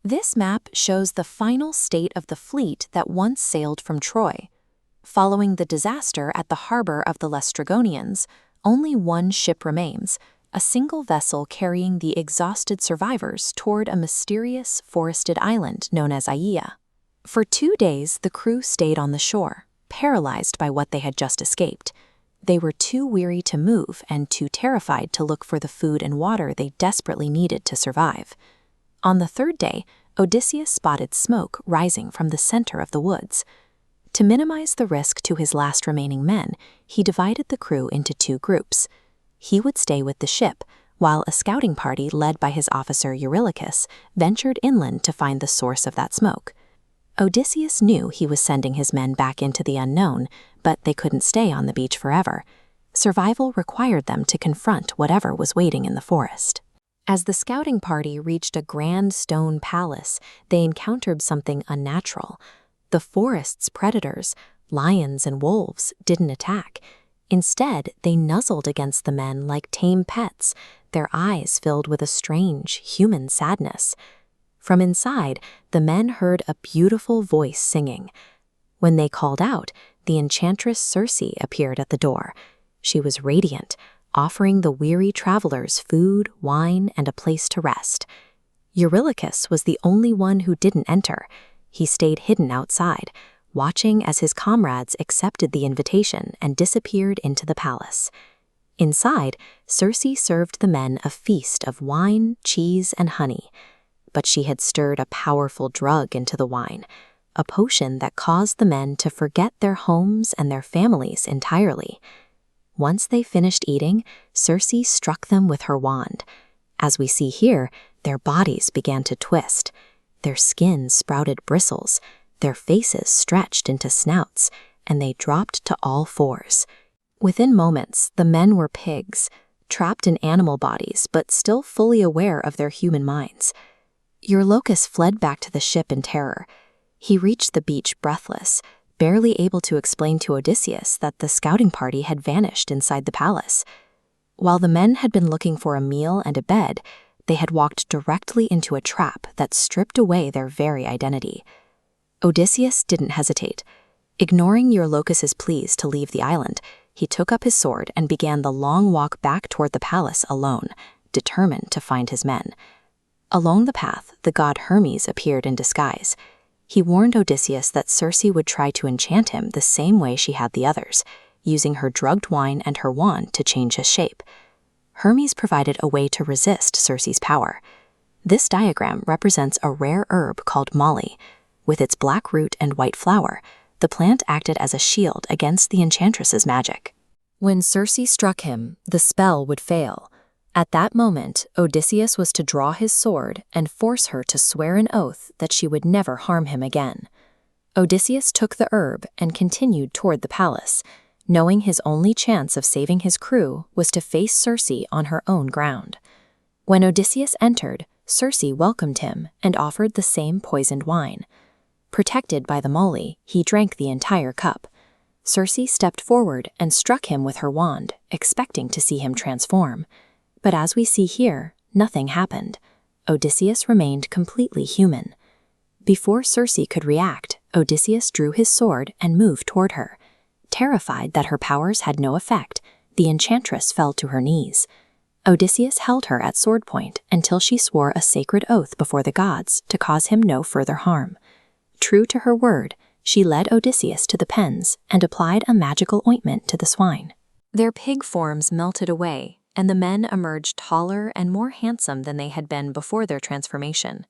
This map shows the final state of the fleet that once sailed from Troy. Following the disaster at the harbor of the Laestrygonians, only one ship remains, a single vessel carrying the exhausted survivors toward a mysterious forested island known as Aeaea. For 2 days, the crew stayed on the shore, paralyzed by what they had just escaped. They were too weary to move and too terrified to look for the food and water they desperately needed to survive. On the 3rd day, Odysseus spotted smoke rising from the center of the woods. To minimize the risk to his last remaining men, he divided the crew into 2 groups. He would stay with the ship, while a scouting party led by his officer Eurylochus ventured inland to find the source of that smoke. Odysseus knew he was sending his men back into the unknown, but they couldn't stay on the beach forever. Survival required them to confront whatever was waiting in the forest. As the scouting party reached a grand stone palace, they encountered something unnatural. The forest's predators, lions and wolves, didn't attack. Instead, they nuzzled against the men like tame pets, their eyes filled with a strange, human sadness. From inside, the men heard a beautiful voice singing. When they called out, the enchantress Circe appeared at the door. She was radiant, offering the weary travelers food, wine, and a place to rest. Eurylochus was the only one who didn't enter. He stayed hidden outside, watching as his comrades accepted the invitation and disappeared into the palace. Inside, Circe served the men a feast of wine, cheese, and honey. But she had stirred a powerful drug into the wine, a potion that caused the men to forget their homes and their families entirely. Once they finished eating, Circe struck them with her wand. As we see here, their bodies began to twist. Their skin sprouted bristles, their faces stretched into snouts, and they dropped to all fours. Within moments, the men were pigs, trapped in animal bodies but still fully aware of their human minds. Eurylochus fled back to the ship in terror. He reached the beach breathless, barely able to explain to Odysseus that the scouting party had vanished inside the palace. While the men had been looking for a meal and a bed, they had walked directly into a trap that stripped away their very identity. Odysseus didn't hesitate. Ignoring Eurylochus's pleas to leave the island, he took up his sword and began the long walk back toward the palace alone, determined to find his men. Along the path, the god Hermes appeared in disguise. He warned Odysseus that Circe would try to enchant him the same way she had the others, using her drugged wine and her wand to change his shape. Hermes provided a way to resist Circe's power. This diagram represents a rare herb called molly. With its black root and white flower, the plant acted as a shield against the enchantress's magic. When Circe struck him, the spell would fail. At that moment, Odysseus was to draw his sword and force her to swear an oath that she would never harm him again. Odysseus took the herb and continued toward the palace, knowing his only chance of saving his crew was to face Circe on her own ground. When Odysseus entered, Circe welcomed him and offered the same poisoned wine. Protected by the moly, he drank the entire cup. Circe stepped forward and struck him with her wand, expecting to see him transform. But as we see here, nothing happened. Odysseus remained completely human. Before Circe could react, Odysseus drew his sword and moved toward her. Terrified that her powers had no effect, the enchantress fell to her knees. Odysseus held her at sword point until she swore a sacred oath before the gods to cause him no further harm. True to her word, she led Odysseus to the pens and applied a magical ointment to the swine. Their pig forms melted away, and the men emerged taller and more handsome than they had been before their transformation.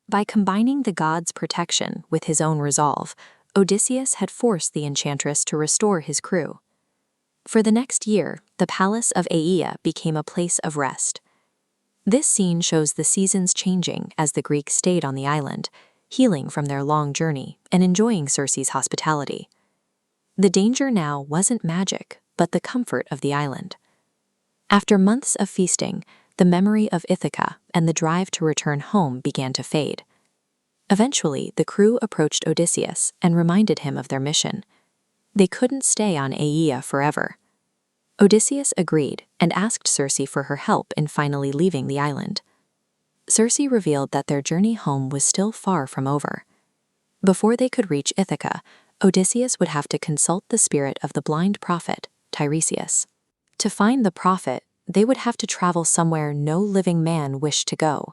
By combining the god's protection with his own resolve, Odysseus had forced the enchantress to restore his crew. For the next year, the palace of Aeaea became a place of rest. This scene shows the seasons changing as the Greeks stayed on the island, healing from their long journey and enjoying Circe's hospitality. The danger now wasn't magic, but the comfort of the island. After months of feasting, the memory of Ithaca and the drive to return home began to fade. Eventually, the crew approached Odysseus and reminded him of their mission. They couldn't stay on Aeaea forever. Odysseus agreed and asked Circe for her help in finally leaving the island. Circe revealed that their journey home was still far from over. Before they could reach Ithaca, Odysseus would have to consult the spirit of the blind prophet, Tiresias. To find the prophet, they would have to travel somewhere no living man wished to go.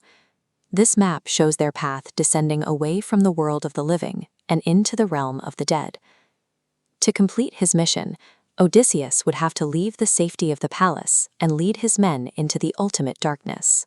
This map shows their path descending away from the world of the living and into the realm of the dead. To complete his mission, Odysseus would have to leave the safety of the palace and lead his men into the ultimate darkness.